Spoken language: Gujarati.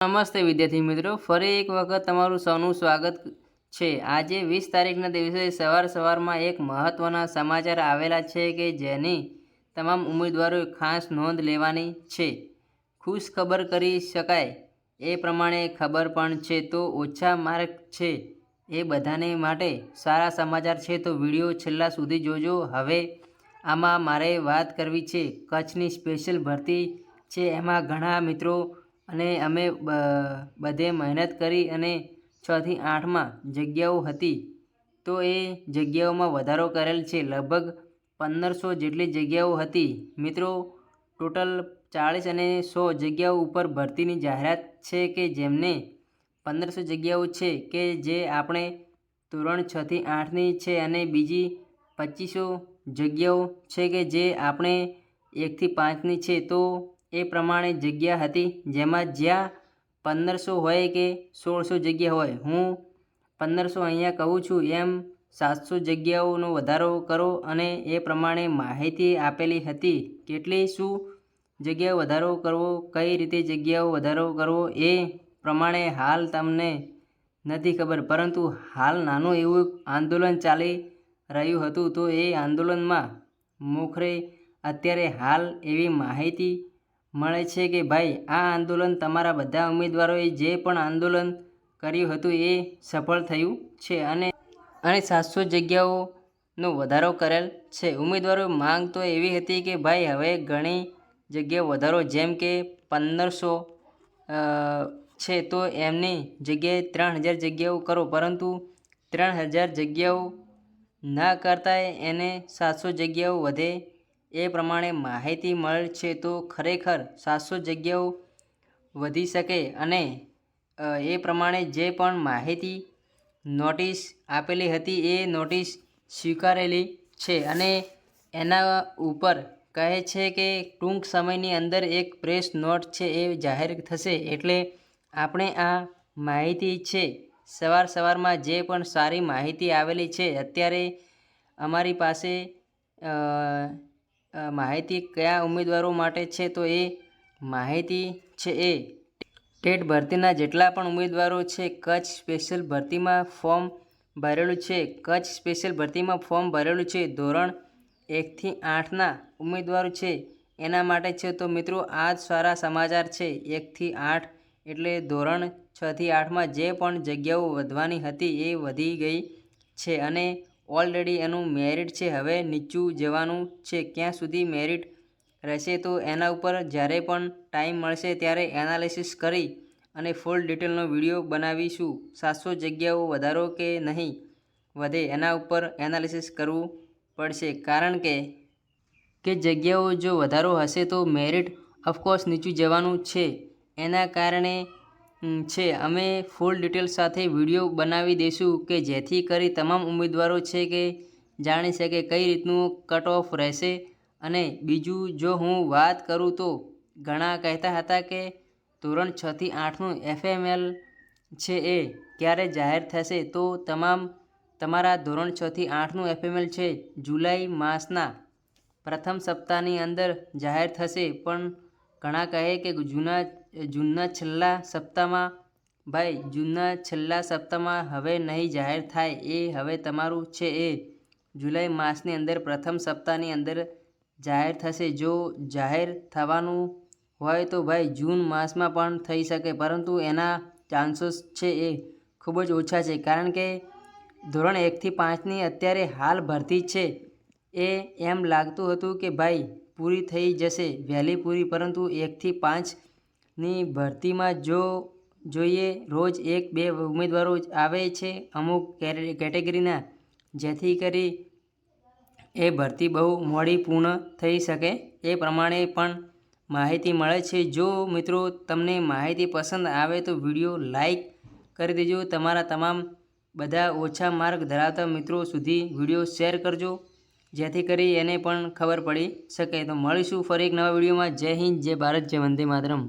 નમસ્તે વિદ્યાર્થી મિત્રો, ફરી એક વખત તમારું સૌનું સ્વાગત છે। આજે 20 તારીખના દિવસે સવારમાં એક મહત્વના સમાચાર આવેલા છે કે જેની તમામ ઉમેદવારોએ ખાસ નોંધ લેવાની છે। ખુશ ખબર કરી શકાય એ પ્રમાણે ખબર પણ છે, તો ઓછા માર્ક છે એ બધાને માટે સારા સમાચાર છે, તો વિડીયો છેલ્લા સુધી જોજો। હવે આમાં મારે વાત કરવી છે કચ્છની સ્પેશિયલ ભરતી છે, એમાં ઘણા મિત્રો અને અમે બધે મહેનત કરી અને 6 થી 8માં જગ્યાઓ હતી, તો એ જગ્યાઓમાં વધારો કરેલ છે। લગભગ 1500 જેટલી જગ્યાઓ હતી મિત્રો। ટોટલ 40 અને 100 જગ્યાઓ ઉપર ભરતીની જાહેરાત છે કે જેમને 1500 જગ્યાઓ છે કે જે આપણે ધોરણ 6 થી 8ની છે, અને બીજી 2500 જગ્યાઓ છે કે જે આપણે 1 થી 5ની છે। તો એ પ્રમાણે જગ્યા હતી, જેમાં જ્યાં 1500 હોય કે 1600 જગ્યા હોય, હું 1500 અહીંયા કહું છું, એમ 700 જગ્યાઓનો વધારો કરો અને એ પ્રમાણે માહિતી આપેલી હતી। કેટલી શું જગ્યાઓ વધારો કરવો, કઈ રીતે જગ્યાઓ વધારો કરવો એ પ્રમાણે હાલ તમને નથી ખબર, પરંતુ હાલ નાનું એવું આંદોલન ચાલી રહ્યું હતું, તો એ આંદોલનમાં મોખરે અત્યારે હાલ એવી માહિતી મળે છે કે ભાઈ આ આંદોલન તમારા બધા ઉમેદવારોએ જે પણ આંદોલન કર્યું હતું એ સફળ થયું છે અને 700 જગ્યાઓનો વધારો કરેલ છે। ઉમેદવારો માંગ તો એવી હતી કે ભાઈ હવે ઘણી જગ્યાઓ વધારો, જેમ કે 1500 છે તો એમની જગ્યાએ 3000 જગ્યાઓ કરો, પરંતુ 3000 જગ્યાઓ ના કરતા એને 700 જગ્યાઓ વધે એ પ્રમાણે માહિતી મળે છે। તો ખરેખર 700 જગ્યાઓ વધી શકે અને એ પ્રમાણે જે પણ માહિતી નોટિસ આપેલી હતી એ નોટિસ સ્વીકારેલી છે અને એના ઉપર કહે છે કે ટૂંક સમયની અંદર એક પ્રેસ નોટ છે એ જાહેર થશે। એટલે આપણે આ માહિતી છે સવારમાં જે પણ સારી માહિતી આવેલી છે, અત્યારે અમારી પાસે માહિતી કયા ઉમેદવારો માટે છે, તો એ માહિતી છે એ ટેટ ભરતીના જેટલા પણ ઉમેદવારો છે, કચ્છ સ્પેશિયલ ભરતીમાં ફોર્મ ભરેલું છે, કચ્છ સ્પેશિયલ ભરતીમાં ફોર્મ ભરેલું છે, ધોરણ 1 થી 8ના ઉમેદવારો છે એના માટે છે। તો મિત્રો આ સારા સમાચાર છે। 1 થી 8 એટલે ધોરણ 6 થી 8માં જે પણ જગ્યાઓ વધવાની હતી એ વધી ગઈ છે અને ઓલરેડી એનું મેરિટ છે હવે નીચું જવાનું છે। ક્યાં સુધી મેરિટ રહેશે તો એના ઉપર જ્યારે પણ ટાઈમ મળશે ત્યારે એનાલિસિસ કરી અને ફૂલ ડિટેલનો વિડીયો બનાવીશું। 700 જગ્યાઓ વધારો કે નહીં વધે એના ઉપર એનાલિસિસ કરવું પડશે, કારણ કે જગ્યાઓ જો વધારો હશે તો મેરિટ ઓફકોર્સ નીચું જવાનું છે, એના કારણે છે અમે ફૂલ ડિટેલ સાથે વિડીયો બનાવી દઈશું કે જેથી કરી તમામ ઉમેદવારો છે કે જાણી શકે કઈ રીતનું કટ ઓફ રહેશે। અને બીજું જો હું વાત કરું તો ઘણા કહેતા હતા કે ધોરણ 6 થી 8નું FML છે એ ક્યારે જાહેર થશે, તો તમારા ધોરણ 6 થી 8નું FML છે જુલાઈ માસના પ્રથમ સપ્તાહની અંદર જાહેર થશે, પણ ઘણા કહે કે જૂનના છેલ્લા સપ્તાહમાં। ભાઈ જૂનના છેલ્લા સપ્તાહમાં હવે નહીં જાહેર થાય, એ હવે તમારું છે એ જુલાઈ માસની અંદર પ્રથમ સપ્તાહની અંદર જાહેર થશે। જો જાહેર થવાનું હોય તો ભાઈ જૂન માસમાં પણ થઈ શકે, પરંતુ એના ચાન્સીસ છે એ ખૂબ જ ઓછા છે, કારણ કે ધોરણ 1 થી 5ની અત્યારે હાલ ભરતી છે એ એમ લાગતું હતું કે ભાઈ પૂરી થઈ જશે વહેલી પૂરી, પરંતુ 1 થી 5ની ભરતીમાં જોઈએ રોજ 1-2 ઉમેદવારો આવે છે અમુક કેટેગરીના, જેથી કરી એ ભરતી બહુ મોડી પૂર્ણ થઈ શકે એ પ્રમાણે પણ માહિતી મળે છે। જો મિત્રો તમને માહિતી પસંદ આવે તો વિડીયો લાઈક કરી દેજો, તમારા તમામ બધા ઓછા માર્ક ધરાવતા મિત્રો સુધી વિડીયો શેર કરજો, જેથી કરી એને પણ ખબર પડી શકે। તો મળીશું ફરી એક નવા વિડીયોમાં। જય હિન્દ, જય ભારત, જય વંદે માતરમ।